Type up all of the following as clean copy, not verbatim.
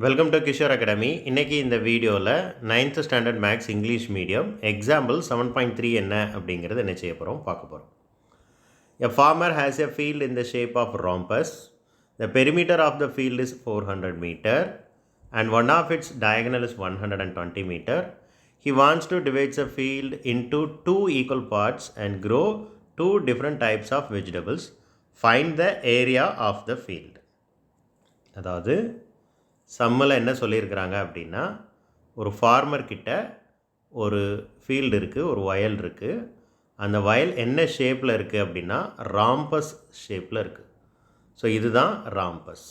Welcome to Kishore academy. இன்றைக்கி இந்த வீடியோவில் 9th standard maths English medium example 7.3 என்ன அப்படிங்கிறது என்ன செய்ய போகிறோம் பார்க்க போகிறோம். A farmer has a field in the shape of rhombus. The perimeter of the field is 400 meter and one of its diagonal is 120 meter. He wants to divide the field into two equal parts and grow two different types of vegetables. Find the area of the field. அதாவது சம்மில் என்ன சொல்லியிருக்கிறாங்க அப்படின்னா, ஒரு ஃபார்மர்கிட்ட ஒரு field இருக்குது, ஒரு வயல் இருக்குது. அந்த வயல் என்ன ஷேப்பில் இருக்குது அப்படின்னா ராம்பஸ் ஷேப்பில் இருக்குது. ஸோ இதுதான் ராம்பஸ்.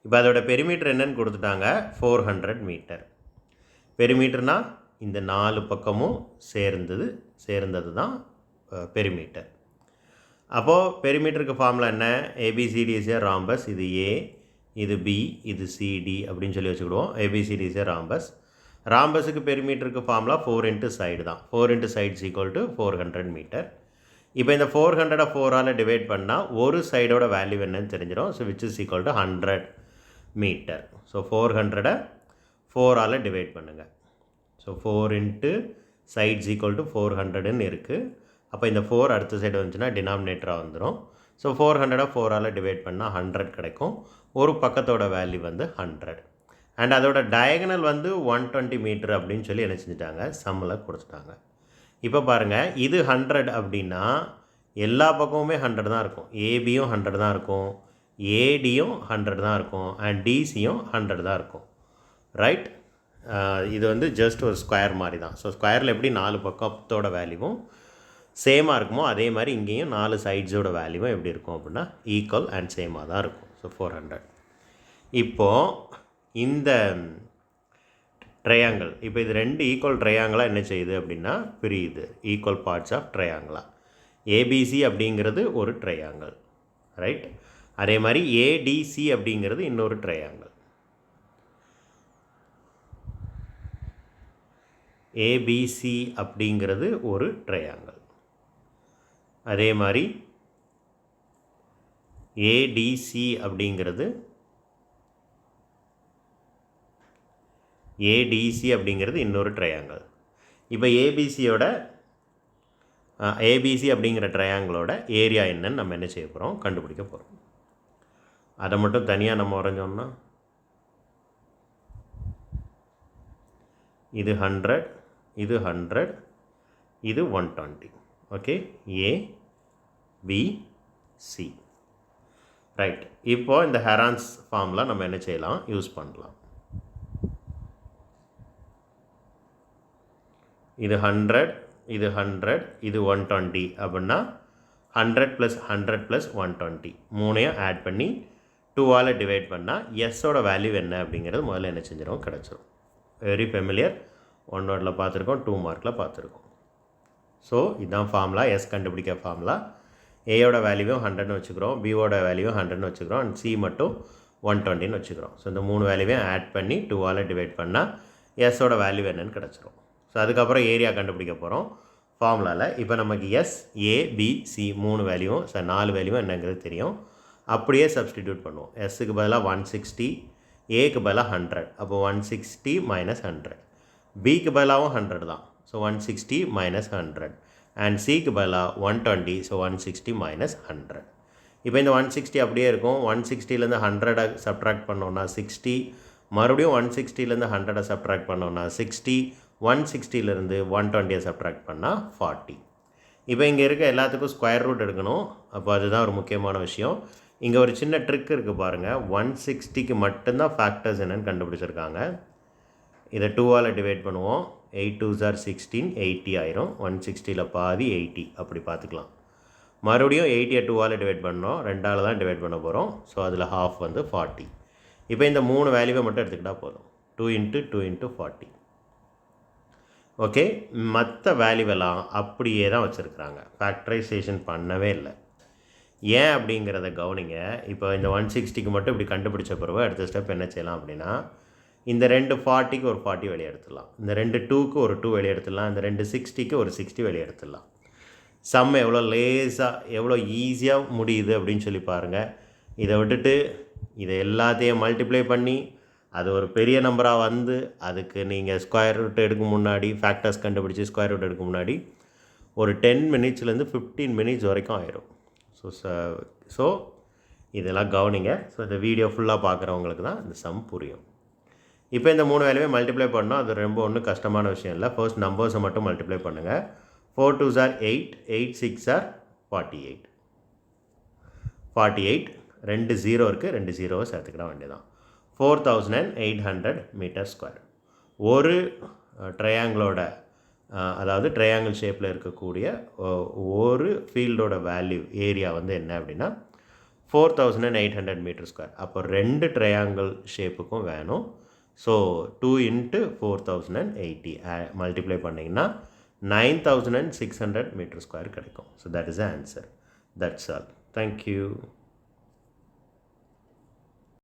இப்போ அதோட பெரிமீட்டர் என்னன்னு கொடுத்துட்டாங்க, 400 மீட்டர். பெரிமீட்டர்னால் இந்த 4 பக்கமும் சேர்ந்தது தான் பெரிமீட்டர். அப்போது பெரிமீட்டருக்கு ஃபார்முலா என்ன, ஏபிசிடி இஸ் ஏ ராம்பஸ். இது ஏ, இது பி, இது சிடி அப்படின்னு சொல்லி வச்சுக்கிடுவோம். ABCD is a rhombus. ராம்பஸுக்கு பெரிமீட்டருக்கு ஃபார்முலா 4 இன்ட்டு சைடு தான். 4 into sides equal to 400 metre. இப்போ இந்த 400 4ஆல் டிவைட் பண்ணால் ஒரு சைடோட வேல்யூ என்னன்னு தெரிஞ்சிடும். So which is equal to 100 metre. So 400 4ஆல் டிவைட் பண்ணுங்கள். So 4 into sides equal to 400ன்னு இருக்குது. அப்போ இந்த 4 அடுத்த சைடு வந்துச்சுன்னா டினாமினேட்டராக வந்துடும். ஸோ 400 4ஆல் டிவைட் பண்ணால் 100 கிடைக்கும். ஒரு பக்கத்தோட வேல்யூ வந்து 100 அண்ட் அதோட டயகனல் வந்து 120 மீட்டர் அப்படின்னு சொல்லி என்ன செஞ்சுட்டாங்க, சம்மில் கொடுத்துட்டாங்க. இப்போ பாருங்கள், இது 100 அப்படின்னா எல்லா பக்கமுமே 100 தான் இருக்கும். ஏபியும் 100 தான் இருக்கும், ஏடியும் 100 தான் இருக்கும், அண்ட் டிசியும் 100 தான் இருக்கும். ரைட். இது வந்து ஜஸ்ட் ஒரு ஸ்கொயர் மாதிரி தான். ஸோ ஸ்கொயரில் எப்படி 4 பக்கத்தோட வேல்யூவும் சேமாக இருக்குமோ அதே மாதிரி இங்கேயும் 4 சைட்ஸோட வேல்யூவும் எப்படி இருக்கும் அப்படின்னா ஈக்குவல் அண்ட் சேமாக தான் இருக்கும். ஸோ 400. இப்போது இந்த ட்ரையாங்கிள், இப்போ இது 2 ஈக்குவல் ட்ரையாங்கிளாக என்ன செய்யுது அப்படின்னா பிரியுது. ஈக்குவல் பார்ட்ஸ் ஆஃப் ட்ரையாங்கிளாக. ஏபிசி அப்படிங்கிறது ஒரு ட்ரையாங்கிள். ரைட். அதே மாதிரி ஏடிசி அப்படிங்கிறது இன்னொரு ட்ரையாங்கிள். ஏபிசி அப்படிங்கிறது ஒரு ட்ரையாங்கிள். அதே மாதிரி ஏடிசி அப்படிங்கிறது இன்னொரு ட்ரையாங்கிள். இப்போ ஏபிசி அப்படிங்கிற ட்ரையாங்கிளோட ஏரியா என்னன்னு நம்ம என்ன செய்ய போகிறோம், கண்டுபிடிக்க போகிறோம். அதை மட்டும் தனியாக நம்ம வரைஞ்சோம்னா இது 100, இது 100, இது 120. ஓகே, ஏ பி சி. ரைட். இப்போ இந்த ஹெரான்ஸ் ஃபார்முலா நம்ம என்ன செய்யலாம், யூஸ் பண்ணலாம். இது 100, இது 100, இது 120 அப்படின்னா 100 + 100 + 120 மூணையும் ஆட் பண்ணி 2ஆல் டிவைட் பண்ணால் எஸ்ஸோட வேல்யூ என்ன அப்படிங்கிறது முதல்ல என்ன செஞ்சிடும், கிடச்சிரும். Very familiar. 1 வேர்டில் பார்த்துருக்கோம், 2 மார்க்கில் பார்த்துருக்கோம். ஸோ இதுதான் ஃபார்முலா, எஸ் கண்டுபிடிக்க ஃபார்முலா. ஏயோட வேல்யூவும் 100ன்னு வச்சுக்கிறோம், பியோட வேல்யூவும் 100ன்னு வச்சுக்கிறோம், அண்ட் சி மட்டும் 120ன்னு வச்சுக்கிறோம். ஸோ இந்த 3 வேல்யூவையும் ஆட் பண்ணி 2ஆல் டிவைட் பண்ணால் எஸ்ஸோட வேல்யூ என்னன்னு கிடச்சிரும். ஸோ அதுக்கப்புறம் ஏரியா கண்டுபிடிக்க போகிறோம் ஃபார்முலாவில். இப்போ நமக்கு எஸ், ஏ, பி, சி 3 வேல்யூவும் 4 வேல்யூவும் என்னங்கிறது தெரியும். அப்படியே சப்ஸ்டிடியூட் பண்ணுவோம். எஸ்ஸுக்கு பதிலாக 160, ஏக்கு பதிலாக 100, அப்போ 160 - 100. பிக்கு பதிலாகவும் 100 தான். ஸோ 160 - 100 அண்ட் சிக்கு பதிலாக 120. ஸோ 160 - 100. இப்போ இந்த 160 அப்படியே இருக்கும். 160லேருந்து 100 சப்ட்ராக்ட் பண்ணோன்னா 60, மறுபடியும் 160லேருந்து 100 சப்ட்ராக்ட் பண்ணோன்னா 60, 160லேருந்து 120 சப்ட்ராக்ட் பண்ணால் 40. இப்போ இங்கே இருக்க எல்லாத்துக்கும் ஸ்கொயர் ரூட் எடுக்கணும். அப்போ அதுதான் ஒரு முக்கியமான விஷயம். இங்கே ஒரு சின்ன ட்ரிக் இருக்குது பாருங்கள். 160க்கு மட்டும்தான் ஃபேக்டர்ஸ் என்னென்னு கண்டுபிடிச்சிருக்காங்க. இதை 2ஆல் டிவைட் பண்ணுவோம். 8 2s are 16, 80 ஆயிரும். 160ல் பாதி 80 அப்படி பார்த்துக்கலாம். மறுபடியும் 80 2ஆல் டிவைட் பண்ணோம், 2ஆல் தான் டிவைட் பண்ண போகிறோம். ஸோ அதில் ஹாஃப் வந்து 40. இப்போ இந்த 3 வேல்யூவை மட்டும் எடுத்துக்கிட்டால் போதும். 2 × 2 × 40. ஓகே. மற்ற வேல்யூவெல்லாம் அப்படியே தான் வச்சுருக்குறாங்க, ஃபேக்டரைசேஷன் பண்ணவே இல்லை. ஏன் அப்படிங்கிறத கவனிங்க. இப்போ இந்த 160க்கு மட்டும் இப்படி கண்டுபிடிச்ச பிறகு அடுத்த ஸ்டெப் என்ன செய்யலாம் அப்படின்னா, இந்த 2 40க்கு ஒரு 40 வெளியே எடுத்துடலாம், இந்த 2 2க்கு ஒரு 2 வெளியே எடுத்துடலாம், இந்த 2 60க்கு ஒரு 60 வெளியே எடுத்துடலாம். சம் எவ்வளோ லேஸாக எவ்வளோ ஈஸியாக முடியுது அப்படின்னு சொல்லி பாருங்கள். இதை விட்டுட்டு இதை எல்லாத்தையும் மல்டிப்ளை பண்ணி அது ஒரு பெரிய நம்பராக வந்து அதுக்கு நீங்கள் ஸ்கொயர் ரூட் எடுக்க முன்னாடி ஃபேக்டர்ஸ் கண்டுபிடிச்சி ஸ்கொயர் ரூட் எடுக்க முன்னாடி ஒரு 10 மினிட்ஸ்லேருந்து 15 மினிட்ஸ் வரைக்கும் ஆயிரும். ஸோ இதெல்லாம் கவனிங்க. ஸோ இந்த வீடியோ ஃபுல்லாக பார்க்குறவங்களுக்கு தான் இந்த சம் புரியும். இப்போ இந்த 3 வேலையுமே மல்டிப்ளை பண்ணோம். அது ரொம்ப ஒன்றும் கஷ்டமான விஷயம் இல்லை. ஃபர்ஸ்ட் நம்பர்ஸை மட்டும் மல்டிப்ளை பண்ணுங்கள். 4 2s are 8, 8 6 are 48. 48 2 0 இருக்குது, 2 0வை சேர்த்துக்கிட வேண்டியதான். 4800 மீட்டர் ஸ்கொயர். ஒரு ட்ரையாங்கிளோட அதாவது ட்ரையாங்கிள் ஷேப்பில் இருக்கக்கூடிய ஒரு ஃபீல்டோட வேல்யூ ஏரியா வந்து என்ன அப்படின்னா 4800 மீட்டர் ஸ்கொயர். அப்போ 2 ட்ரையாங்கிள் ஷேப்புக்கும் வேணும். ஸோ 2 × 4080 மல்டிப்ளை பண்ணிங்கன்னா 9600 மீட்டர் ஸ்கொயர் கிடைக்கும். So that is the answer. That's all. Thank you.